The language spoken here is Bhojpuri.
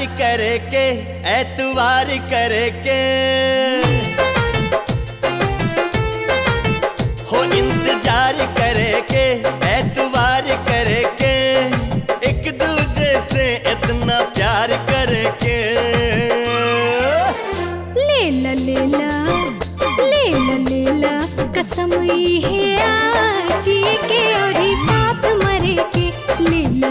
करके एतवार करके हो इंतजार करके एतवार करके एक दूजे से इतना प्यार करके लेला लेला लेला लेला कसम है आज के और साथ मरे के लेला